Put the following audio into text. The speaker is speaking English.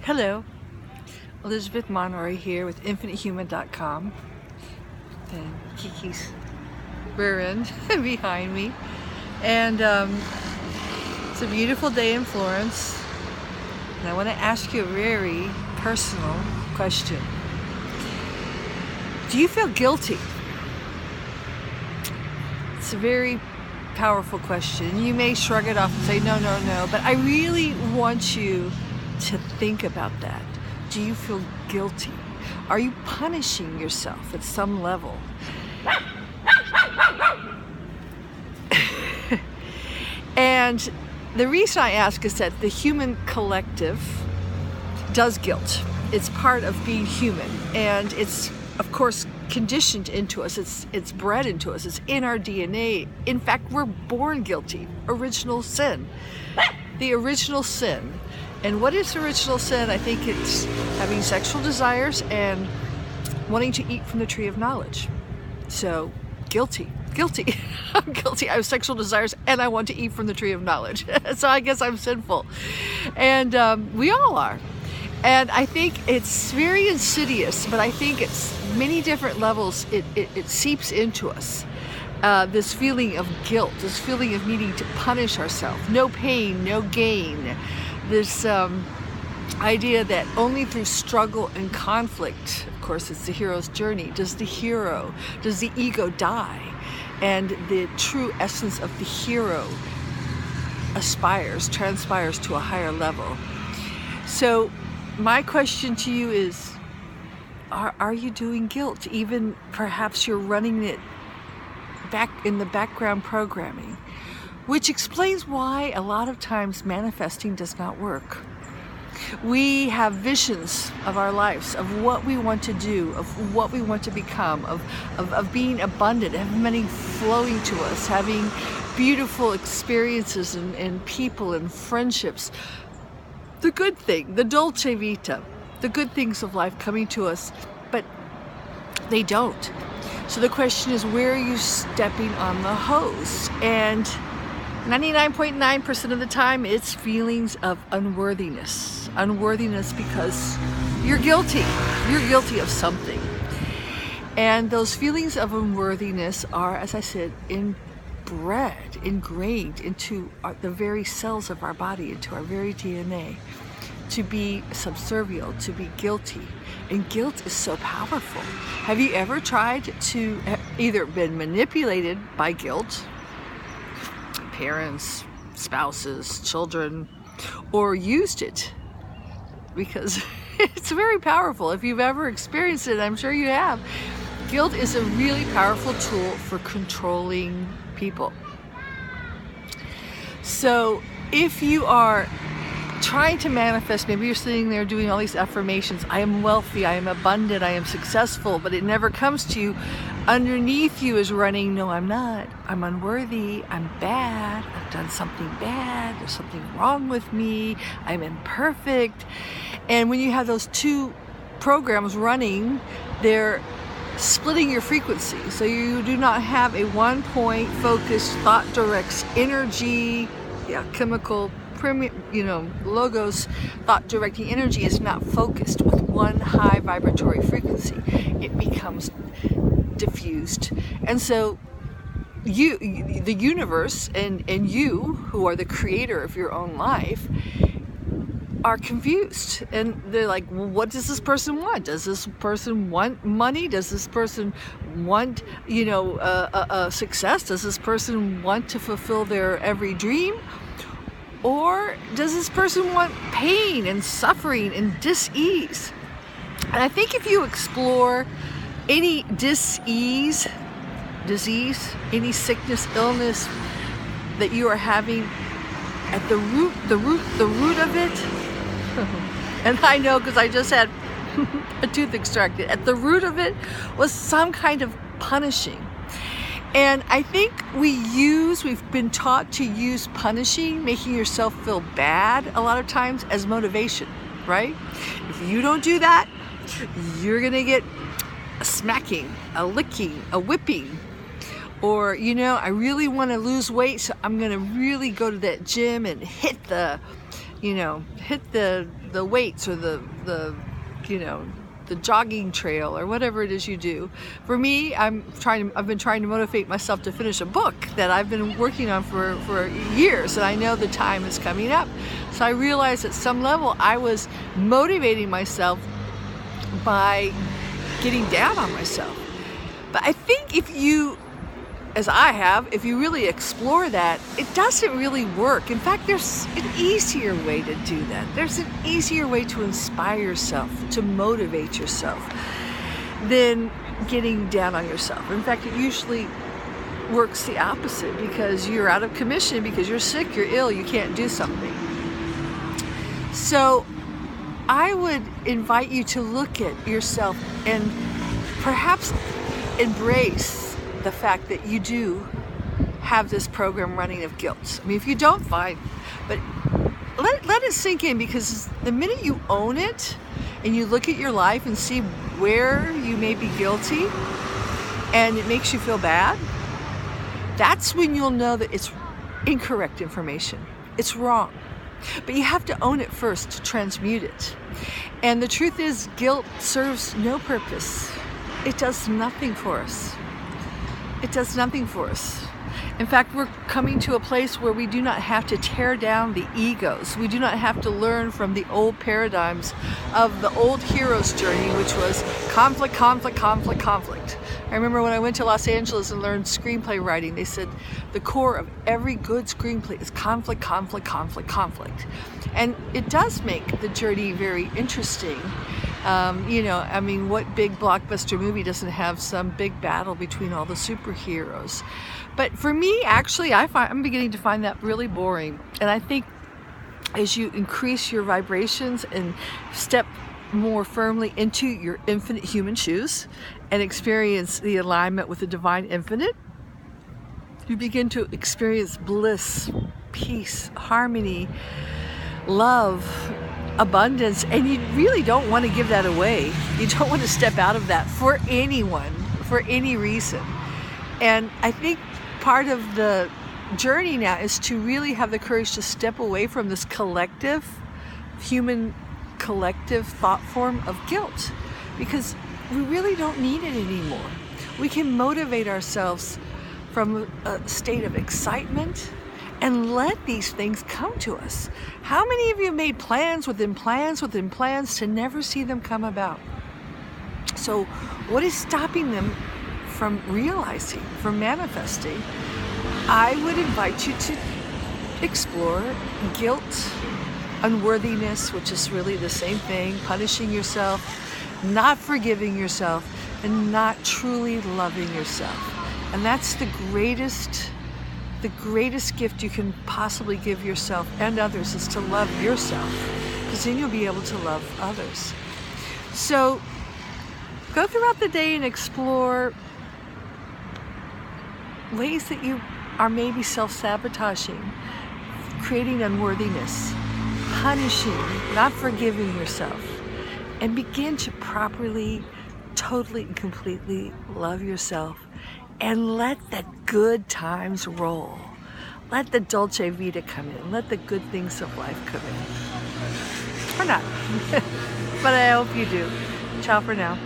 Hello, Elizabeth Monroy here with InfiniteHuman.com, and Kiki's rear end behind me. And it's a beautiful day in Florence, and I want to ask you a very personal question. Do you feel guilty? It's a very powerful question. You may shrug it off and say, no, but I really want you to think about that. Do you feel guilty? Are you punishing yourself at some level? And the reason I ask is that the human collective does guilt. It's part of being human, and it's, of course, conditioned into us. It's bred into us. It's in our DNA. In fact, we're born guilty. Original sin. The original sin. And what is original sin? I think it's having sexual desires and wanting to eat from the tree of knowledge. So, guilty. I'm guilty. I have sexual desires and I want to eat from the tree of knowledge. So I guess I'm sinful. And we all are. And I think it's very insidious, but I think it's many different levels. It seeps into us. This feeling of guilt, this feeling of needing to punish ourselves. No pain, no gain. This idea that only through struggle and conflict, of course it's the hero's journey, does the ego die, and the true essence of the hero transpires to a higher level. So my question to you is, are you doing guilt? Even perhaps you're running it back in the background programming, which explains why a lot of times manifesting does not work. We have visions of our lives, of what we want to do, of what we want to become, of being abundant, having money flowing to us, having beautiful experiences and people and friendships. The good thing, the dolce vita, the good things of life coming to us, but they don't. So the question is, where are you stepping on the hose? And 99.9% of the time, it's feelings of unworthiness. Unworthiness because you're guilty. You're guilty of something. And those feelings of unworthiness are, as I said, ingrained into the very cells of our body, into our very DNA, to be subservient, to be guilty. And guilt is so powerful. Have you ever tried to either been manipulated by guilt, parents, spouses, children, or used it? Because it's very powerful. If you've ever experienced it, I'm sure you have. Guilt is a really powerful tool for controlling people. So if you are trying to manifest, maybe you're sitting there doing all these affirmations, I am wealthy, I am abundant, I am successful, but it never comes to you. Underneath you is running, no, I'm not, I'm unworthy, I'm bad, I've done something bad, there's something wrong with me, I'm imperfect. And when you have those two programs running, they're splitting your frequency. So you do not have a one-point focused thought directs energy, chemical logos, thought directing energy is not focused with one high vibratory frequency. It becomes diffused. And so you, the universe, and you, who are the creator of your own life, are confused. And they're like, well, what does this person want? Does this person want money? Does this person want, success? Does this person want to fulfill their every dream? Or does this person want pain and suffering and dis-ease? And I think if you explore any disease, any sickness, illness that you are having, at the root of it, and I know because I just had a tooth extracted, at the root of it was some kind of punishing. And I think we've been taught to use punishing, making yourself feel bad a lot of times, as motivation, right? If you don't do that, you're gonna get a smacking, a licking, a whipping. Or, I really want to lose weight, so I'm gonna really go to that gym and hit the hit the weights or the jogging trail or whatever it is you do. For me, I've been trying to motivate myself to finish a book that I've been working on for years, and I know the time is coming up. So I realized at some level I was motivating myself by getting down on myself. But I think if you, as I have, if you really explore that, it doesn't really work. In fact, there's an easier way to do that. There's an easier way to inspire yourself, to motivate yourself, than getting down on yourself. In fact, it usually works the opposite, because you're out of commission, because you're sick, you're ill, you can't do something. So I would invite you to look at yourself and perhaps embrace the fact that you do have this program running of guilt. I mean, if you don't, fine, but let it sink in, because the minute you own it and you look at your life and see where you may be guilty and it makes you feel bad, that's when you'll know that it's incorrect information. It's wrong. But you have to own it first to transmute it. And the truth is, guilt serves no purpose. It does nothing for us. It does nothing for us. In fact, we're coming to a place where we do not have to tear down the egos. We do not have to learn from the old paradigms of the old hero's journey, which was conflict, conflict, conflict, conflict. I remember when I went to Los Angeles and learned screenplay writing, they said the core of every good screenplay is conflict, conflict, conflict, conflict. And it does make the journey very interesting. What big blockbuster movie doesn't have some big battle between all the superheroes? But for me, actually, I'm beginning to find that really boring. And I think as you increase your vibrations and step more firmly into your infinite human shoes and experience the alignment with the divine infinite, you begin to experience bliss, peace, harmony, love, abundance, and you really don't want to give that away. You don't want to step out of that for anyone, for any reason. And I think part of the journey now is to really have the courage to step away from this human collective thought form of guilt, because we really don't need it anymore. We can motivate ourselves from a state of excitement and let these things come to us. How many of you made plans within plans within plans to never see them come about? So what is stopping them from realizing, from manifesting? I would invite you to explore guilt, unworthiness, which is really the same thing, punishing yourself, not forgiving yourself, and not truly loving yourself. And that's the greatest gift you can possibly give yourself and others, is to love yourself, because then you'll be able to love others. So go throughout the day and explore ways that you are maybe self-sabotaging, creating unworthiness, punishing, not forgiving yourself, and begin to properly, totally and completely love yourself, and let the good times roll. Let the dolce vita come in. Let the good things of life come in. Or not. But I hope you do. Ciao for now.